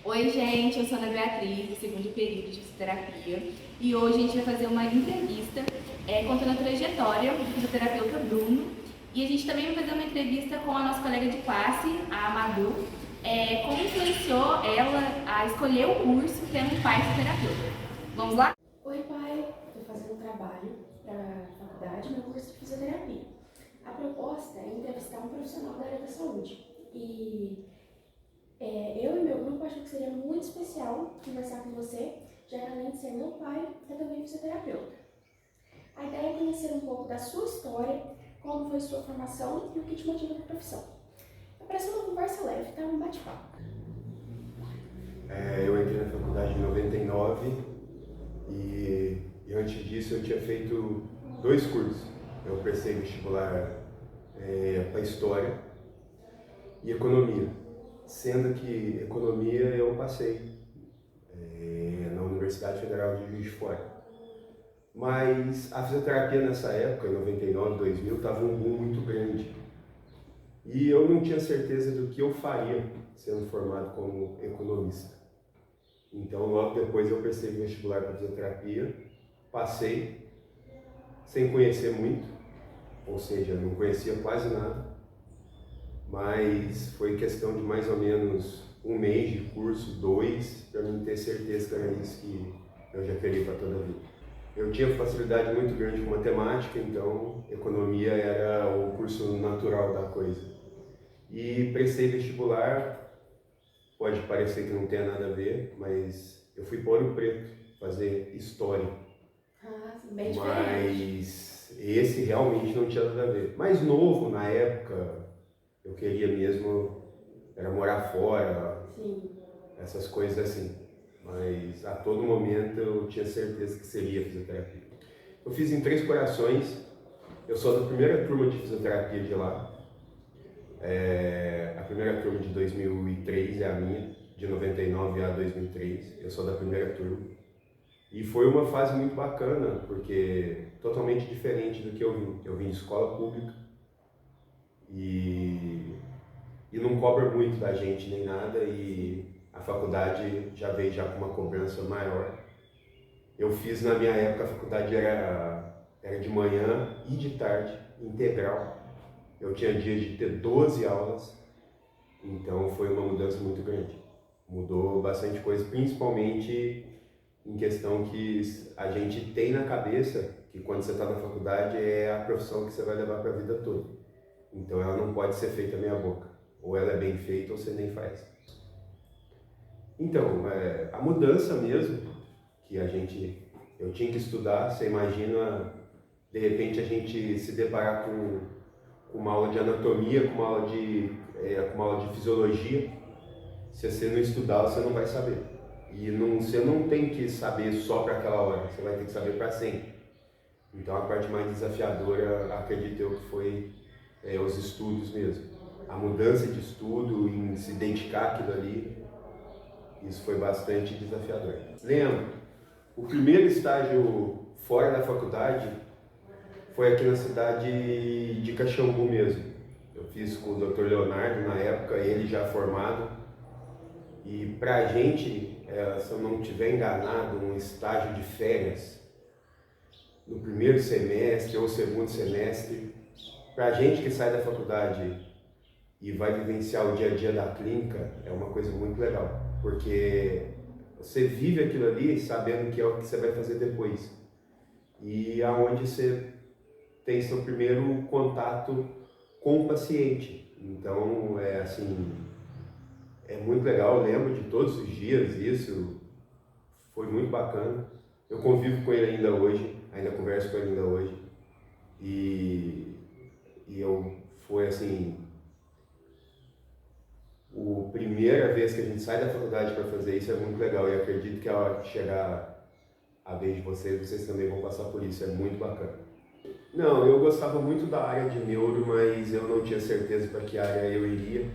Oi, gente, eu sou a Ana Beatriz, do segundo período de fisioterapia, e hoje a gente vai fazer uma entrevista contando a trajetória do fisioterapeuta Bruno, e a gente também vai fazer uma entrevista com a nossa colega de classe, a Madu, como influenciou ela a escolher o curso tendo um pai fisioterapeuta. Vamos lá? Oi, pai. Estou fazendo um trabalho para a faculdade, meu curso de fisioterapia. A proposta é entrevistar um profissional da área da saúde. Eu e meu grupo acham que seria muito especial conversar com você, já que além de ser meu pai, é também fisioterapeuta. A ideia é conhecer um pouco da sua história, como foi sua formação e o que te motiva para a profissão. É para ser uma conversa leve, tá? Um bate-papo. Eu entrei na faculdade em 99 e antes disso eu tinha feito 2 cursos. Eu prestei vestibular para História e Economia, sendo que Economia eu passei na Universidade Federal de Juiz de Fora. Mas a fisioterapia nessa época, em 99, 2000, estava um boom muito grande. E eu não tinha certeza do que eu faria sendo formado como economista. Então, logo depois eu prestei vestibular para fisioterapia, passei, sem conhecer muito, ou seja, não conhecia quase nada, mas foi questão de mais ou menos um mês de curso, 2, para mim ter certeza que era isso que eu já queria para toda a vida. Eu tinha facilidade muito grande com matemática, então economia era o curso natural da coisa. E prestei vestibular. Pode parecer que não tem nada a ver, mas eu fui para Ouro Preto fazer História. Bem diferente. Mas esse realmente não tinha nada a ver. Mais novo, na época, eu queria mesmo, era morar fora, Sim. essas coisas assim. Mas a todo momento eu tinha certeza que seria fisioterapia. Eu fiz em Três Corações, eu sou da primeira turma de fisioterapia de lá. A primeira turma de 2003 é a minha, de 99 a 2003, eu sou da primeira turma. E foi uma fase muito bacana, porque totalmente diferente do que eu vim. Eu vim de escola pública e não cobra muito da gente nem nada, e a faculdade já veio já com uma cobrança maior. Eu fiz, na minha época, a faculdade era de manhã e de tarde, integral. Eu tinha dia de ter 12 aulas, então foi uma mudança muito grande. Mudou bastante coisa, principalmente em questão que a gente tem na cabeça que quando você está na faculdade é a profissão que você vai levar para a vida toda. Então ela não pode ser feita meia boca. Ou ela é bem feita ou você nem faz. Então, a mudança mesmo, que eu tinha que estudar, você imagina, de repente a gente se deparar com uma aula de anatomia, com uma aula de fisiologia. Se você não estudar, você não vai saber. E você não tem que saber só para aquela hora, você vai ter que saber para sempre. Então a parte mais desafiadora, acredito eu, que foi os estudos mesmo. A mudança de estudo, em se dedicar àquilo ali, isso foi bastante desafiador. Lembro, o primeiro estágio fora da faculdade foi aqui na cidade de Caxambu mesmo. Eu fiz com o Dr. Leonardo na época, ele já formado. E pra gente, se eu não estiver enganado, um estágio de férias no primeiro semestre ou segundo semestre, pra gente que sai da faculdade e vai vivenciar o dia a dia da clínica, é uma coisa muito legal, porque você vive aquilo ali sabendo que é o que você vai fazer depois. E aonde você tem seu primeiro contato com o paciente. Então, é muito legal, eu lembro de todos os dias isso, foi muito bacana. Eu convivo com ele ainda hoje, ainda converso com ele ainda hoje. E foi assim, a primeira vez que a gente sai da faculdade para fazer isso é muito legal, e acredito que a hora que chegar a vez de vocês também vão passar por isso, é muito bacana. Não, eu gostava muito da área de neuro, mas eu não tinha certeza para que área eu iria,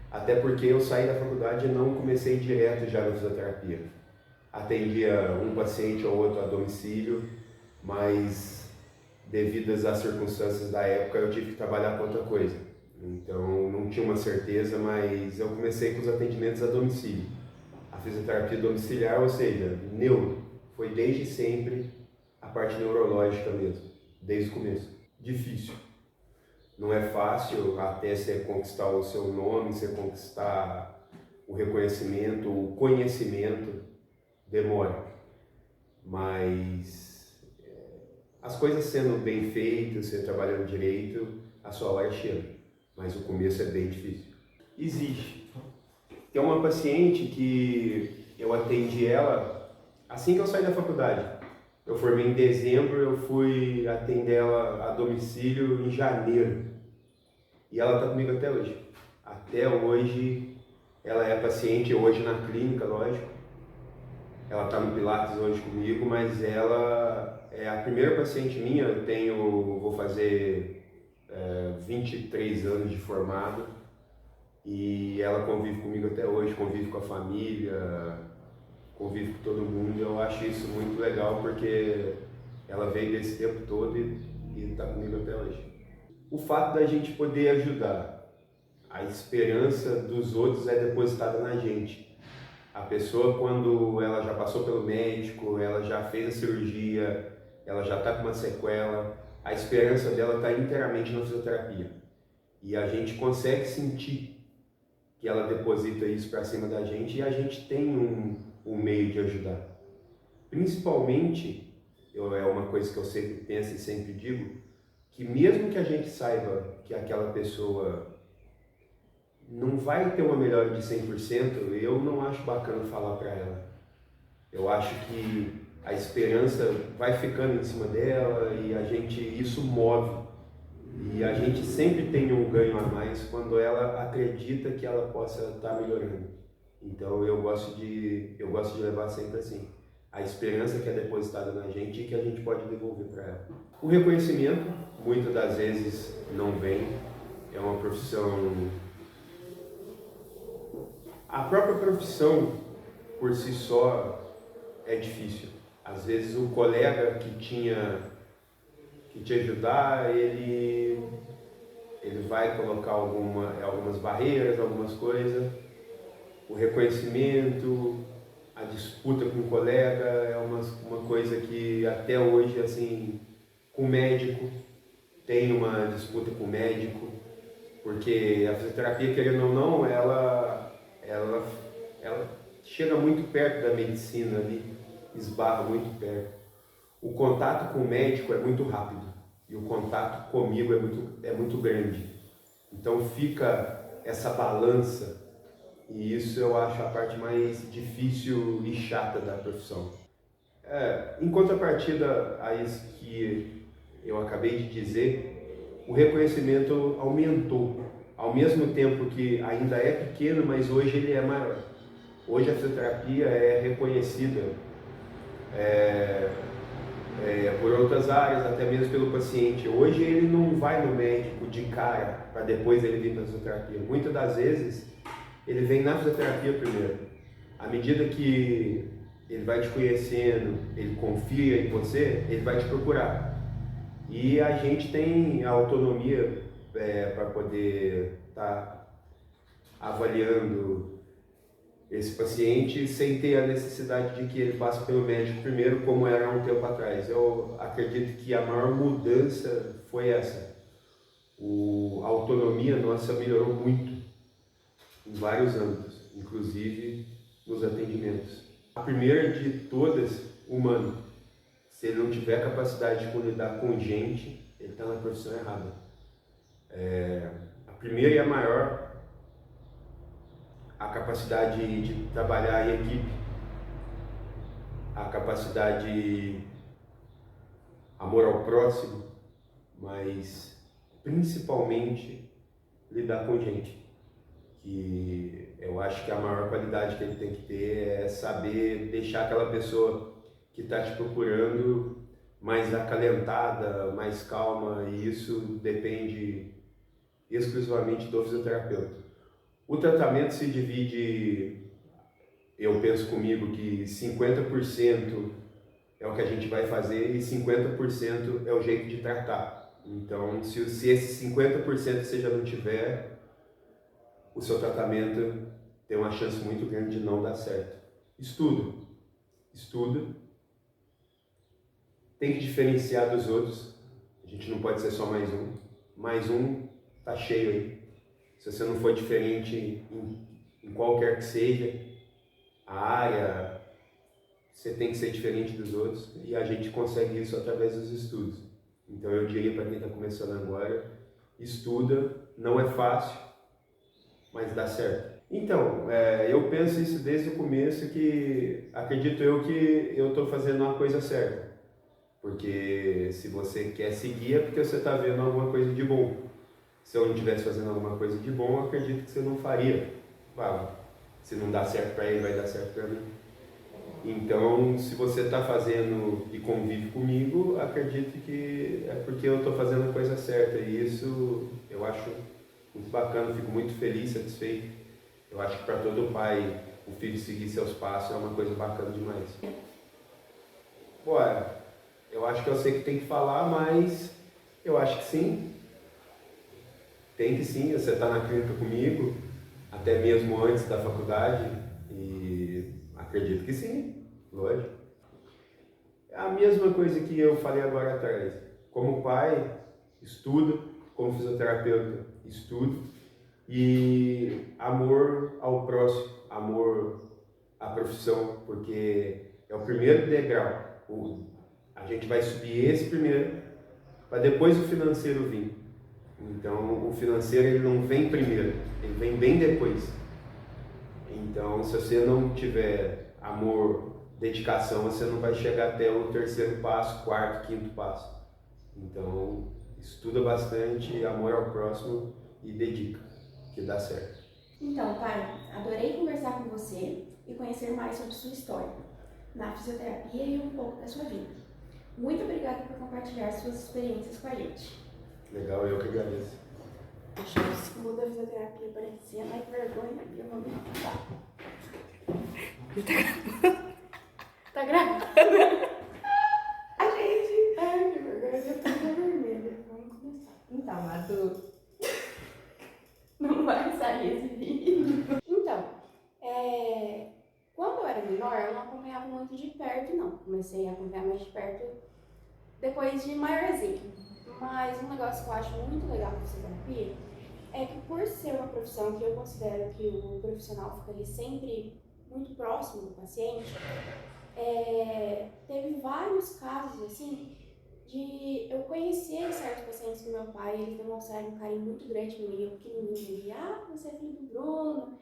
até porque eu saí da faculdade e não comecei direto já na fisioterapia. Atendia um paciente ou outro a domicílio, mas devido às circunstâncias da época eu tive que trabalhar com outra coisa. Então não tinha uma certeza, mas eu comecei com os atendimentos a domicílio. a fisioterapia domiciliar, ou seja, foi desde sempre a parte neurológica mesmo, desde o começo. Difícil. Não é fácil até você conquistar o seu nome, você conquistar o reconhecimento, o conhecimento, demora. Mas as coisas sendo bem feitas, você trabalhando direito, a sua hora chega. Mas o começo é bem difícil. Existe. Tem uma paciente que eu atendi ela assim que eu saí da faculdade. Eu formei em dezembro, eu fui atender ela a domicílio em janeiro. E ela está comigo até hoje. Até hoje, ela é paciente, hoje na clínica, lógico. Ela está no Pilates hoje comigo, mas ela é a primeira paciente minha. Vou fazer 23 anos de formado. E ela convive comigo até hoje, convive com a família, convive com todo mundo. Eu acho isso muito legal porque ela veio desse tempo todo e está comigo até hoje. O fato da gente poder ajudar, a esperança dos outros é depositada na gente. A pessoa, quando ela já passou pelo médico, ela já fez a cirurgia, ela já está com uma sequela, a esperança dela está inteiramente na fisioterapia. E a gente consegue sentir que ela deposita isso para cima da gente e a gente tem um meio de ajudar. Principalmente, é uma coisa que eu sempre penso e sempre digo, que mesmo que a gente saiba que aquela pessoa não vai ter uma melhora de 100%, eu não acho bacana falar para ela. Eu acho que a esperança vai ficando em cima dela e isso move. E a gente sempre tem um ganho a mais quando ela acredita que ela possa estar melhorando. Então eu gosto de levar sempre assim. A esperança que é depositada na gente e que a gente pode devolver para ela. O reconhecimento, muitas das vezes, não vem. É uma profissão... A própria profissão, por si só, é difícil. Às vezes o colega que te ajudar, ele vai colocar algumas barreiras, algumas coisas. O reconhecimento, a disputa com o colega é uma coisa que até hoje, assim, com o médico, tem uma disputa com o médico, porque a fisioterapia, querendo ou não, ela chega muito perto da medicina ali, esbarra muito perto. O contato com o médico é muito rápido e o contato comigo é muito grande. Então fica essa balança e isso eu acho a parte mais difícil e chata da profissão. Em contrapartida a isso que eu acabei de dizer, o reconhecimento aumentou. Ao mesmo tempo que ainda é pequeno, mas hoje ele é maior. Hoje a fisioterapia é reconhecida por outras áreas, até mesmo pelo paciente. Hoje ele não vai no médico de cara para depois ele vir para a fisioterapia. Muitas das vezes ele vem na fisioterapia primeiro. À medida que ele vai te conhecendo, ele confia em você, ele vai te procurar. E a gente tem a autonomia para poder estar avaliando esse paciente sem ter a necessidade de que ele passe pelo médico primeiro, como era há um tempo atrás. Eu acredito que a maior mudança foi essa. A autonomia nossa melhorou muito em vários âmbitos, inclusive nos atendimentos. A primeira de todas, humano. Se ele não tiver capacidade de lidar com gente, ele está na profissão errada. A primeira e a maior, a capacidade de trabalhar em equipe, a capacidade, amor ao próximo, mas principalmente lidar com gente. Que eu acho que a maior qualidade que ele tem que ter é saber deixar aquela pessoa que está te procurando mais acalentada, mais calma, e isso depende exclusivamente do fisioterapeuta. O tratamento se divide, eu penso comigo que 50% é o que a gente vai fazer e 50% é o jeito de tratar. Então, se esse 50% você já não tiver, o seu tratamento tem uma chance muito grande de não dar certo. estuda. Estuda. Tem que diferenciar dos outros. A gente não pode ser só mais um. Mais um tá cheio aí. Se você não for diferente em qualquer que seja a área, você tem que ser diferente dos outros. E a gente consegue isso através dos estudos. Então eu diria para quem está começando agora, estuda, não é fácil, mas dá certo. Então, eu penso isso desde o começo, que acredito eu que eu estou fazendo uma coisa certa. Porque se você quer seguir é porque você está vendo alguma coisa de bom. Se eu não estivesse fazendo alguma coisa de bom, eu acredito que você não faria. Claro, se não dá certo para ele, vai dar certo para mim. Então, se você está fazendo e convive comigo, acredito que é porque eu estou fazendo a coisa certa. E isso eu acho muito bacana, fico muito feliz, satisfeito. Eu acho que para todo pai, o filho seguir seus passos é uma coisa bacana demais. Bora, eu acho que eu sei que tem que falar, mas eu acho que sim. Tem que sim, você está na clínica comigo, até mesmo antes da faculdade, e acredito que sim, lógico. É a mesma coisa que eu falei agora atrás. Como pai, estudo, como fisioterapeuta, estudo, e amor ao próximo, amor à profissão, porque é o primeiro degrau. A gente vai subir esse primeiro, para depois o financeiro vir. Então, o financeiro ele não vem primeiro, ele vem bem depois. Então, se você não tiver amor, dedicação, você não vai chegar até o terceiro passo, quarto, quinto passo. Então, estuda bastante, amor ao próximo e dedica, que dá certo. Então, pai, adorei conversar com você e conhecer mais sobre sua história na fisioterapia e um pouco da sua vida. Muito obrigada por compartilhar suas experiências com a gente. Legal, eu que agradeço. Achei o símbolo da fisioterapia parecia, mas que vergonha, eu vou me contar. Tá gravando? A gente. Ai, que vergonha, eu tô toda vermelha. Vamos começar. Então, Madu, Não vai sair esse vídeo. Então, quando eu era menor, eu não acompanhava muito de perto, não. Comecei a acompanhar mais de perto depois de maiorzinho. Mas um negócio que eu acho muito legal na fisioterapia é que, por ser uma profissão que eu considero que o profissional fica ali sempre muito próximo do paciente, teve vários casos assim de eu conhecer certos pacientes do meu pai, eles demonstraram um carinho muito grande por mim, eu pequenininho, você é filho do Bruno.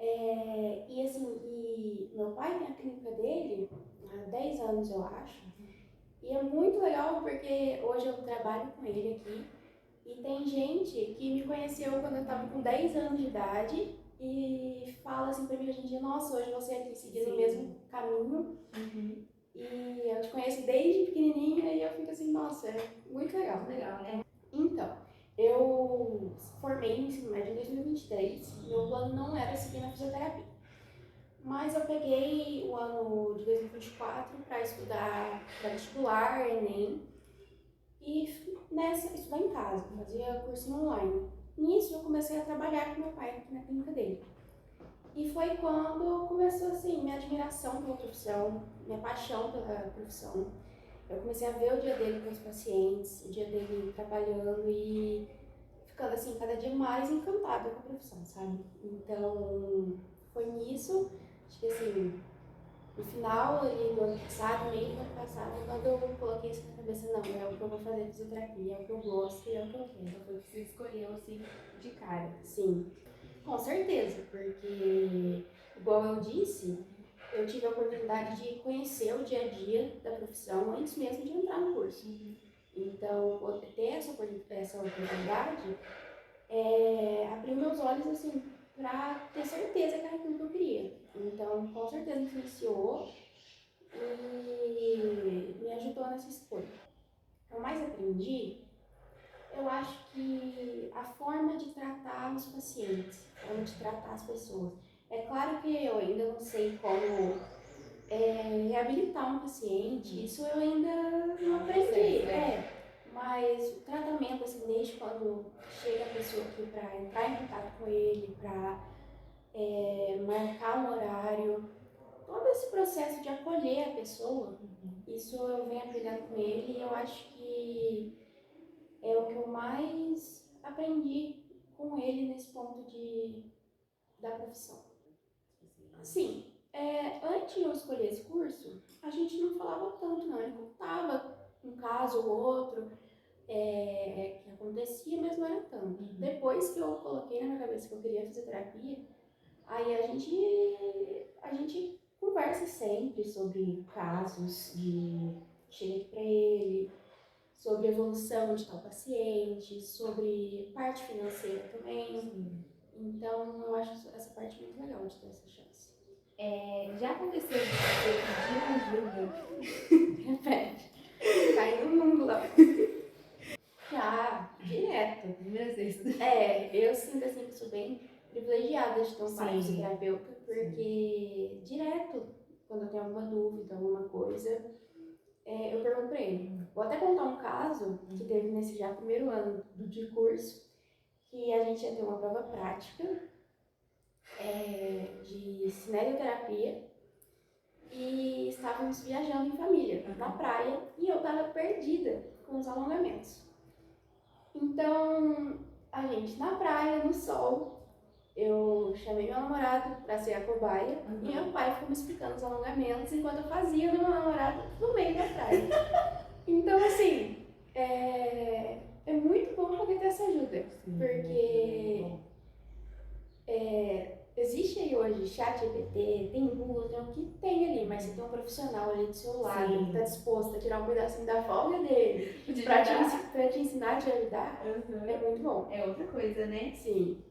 E meu pai tem a clínica dele há 10 anos, eu acho. E é muito legal porque hoje eu trabalho com ele aqui e tem gente que me conheceu quando eu estava com 10 anos de idade e fala assim pra mim hoje em dia, nossa, hoje você aqui seguindo o mesmo caminho. E eu te conheço desde pequenininha e eu fico assim, nossa, é muito legal. legal, né? Então, eu formei no ensino médio em 2023, meu plano não era seguir na fisioterapia. Mas eu peguei o ano de 2024 para estudar para vestibular, Enem, e estudar em casa, fazia cursinho online. Nisso eu comecei a trabalhar com meu pai aqui na clínica dele. E foi quando começou assim, minha admiração pela profissão, minha paixão pela profissão. Eu comecei a ver o dia dele com os pacientes, o dia dele trabalhando e ficando assim, cada dia mais encantada com a profissão, sabe? Então, foi nisso, acho que assim, no final ali do ano passado, meio do ano passado, quando eu coloquei isso na cabeça, não, é o que eu vou fazer fisioterapia, é o que eu gosto e é o que eu quero. Então foi o que você escolheu, assim, de cara. Sim, com certeza, porque, igual eu disse, eu tive a oportunidade de conhecer o dia a dia da profissão antes mesmo de entrar no curso. Então, ter essa oportunidade abriu meus olhos, assim, para ter certeza que era aquilo que eu queria. Então, com certeza influenciou e me ajudou nessa escolha. O que eu mais aprendi, eu acho que a forma de tratar os pacientes, a forma de tratar as pessoas. É claro que eu ainda não sei como reabilitar um paciente, isso eu ainda não aprendi. Mas o tratamento, assim, desde quando chega a pessoa aqui para entrar em contato com ele, para marcar um horário, todo esse processo de acolher a pessoa, isso eu venho aprendendo com ele e eu acho que é o que eu mais aprendi com ele nesse ponto da profissão. Assim, antes de eu escolher esse curso, a gente não falava tanto, não. Ele contava um caso ou outro que acontecia, mas não era tanto. Depois que eu coloquei na minha cabeça que eu queria fisioterapia, aí a gente conversa sempre sobre casos de chega aqui pra ele, sobre evolução de tal paciente, sobre parte financeira também. Então, eu acho essa parte muito legal de ter essa chance. Já aconteceu de você pedir ajuda? Repete. Caiu no mundo lá. Já, direto. Muitas vezes. Eu sinto assim que sou bem privilegiada de ter um pai fisioterapeuta, porque direto, quando eu tenho alguma dúvida, alguma coisa, eu pergunto pra ele. Vou até contar um caso que teve nesse já primeiro ano de curso, que a gente ia ter uma prova prática de cinesioterapia e estávamos viajando em família, na praia, e eu estava perdida com os alongamentos. Então, a gente na praia, no sol, eu chamei meu namorado para ser a cobaia e meu pai ficou me explicando os alongamentos enquanto eu fazia no meu namorado no meio da praia. Então, assim, é muito bom poder ter essa ajuda, porque existe aí hoje ChatGPT, tem Google, tem o que tem ali, mas você tem um profissional ali do seu lado que está disposto a tirar um pedacinho da folga dele para te ensinar, te ajudar, é muito bom. É outra coisa, né? Sim.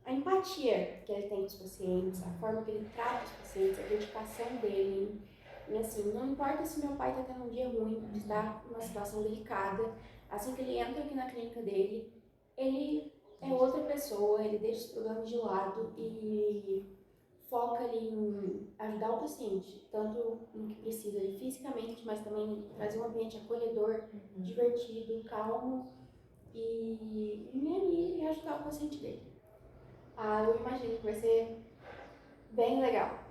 A empatia que ele tem com os pacientes, a forma que ele trata os pacientes, a dedicação dele. E assim, não importa se meu pai está tendo um dia ruim, está numa situação delicada, assim que ele entra aqui na clínica dele, ele é outra pessoa, ele deixa os problemas de lado e foca ali em ajudar o paciente, tanto no que precisa ali fisicamente, mas também trazer um ambiente acolhedor, divertido, calmo e ajudar o paciente dele. Eu imagino que vai ser bem legal.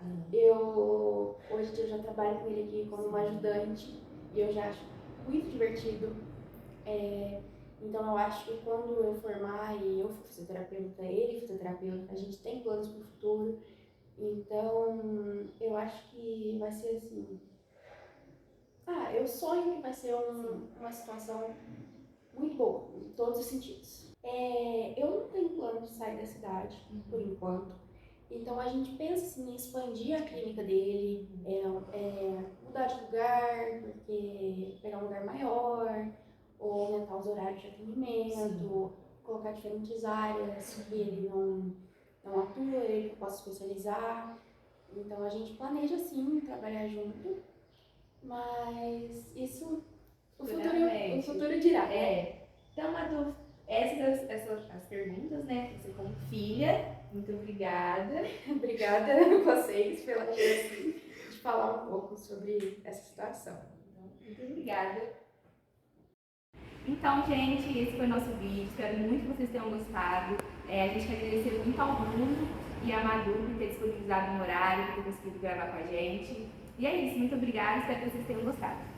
Hoje eu já trabalho com ele aqui como uma ajudante e eu já acho muito divertido. Então eu acho que quando eu formar e eu for fisioterapeuta, ele fisioterapeuta, a gente tem planos para o futuro. Então eu acho que vai ser assim. Eu sonho que vai ser uma situação muito boa, em todos os sentidos. Eu não tenho plano de sair da cidade, por enquanto. Então a gente pensa assim, em expandir a clínica dele, mudar de lugar, porque pegar um lugar maior, ou aumentar os horários de atendimento, colocar diferentes áreas que ele não atua, ele possa especializar. Então a gente planeja sim trabalhar junto, mas isso o futuro dirá. Então, Madu, essas as perguntas, né? Você como filha, muito obrigada. Obrigada a vocês pela chance de falar um pouco sobre essa situação. Muito obrigada. Então, gente, esse foi o nosso vídeo. Espero muito que vocês tenham gostado. A gente quer agradecer muito ao Bruno e a Madu por ter disponibilizado um horário, por ter conseguido gravar com a gente. E é isso, muito obrigada. Espero que vocês tenham gostado.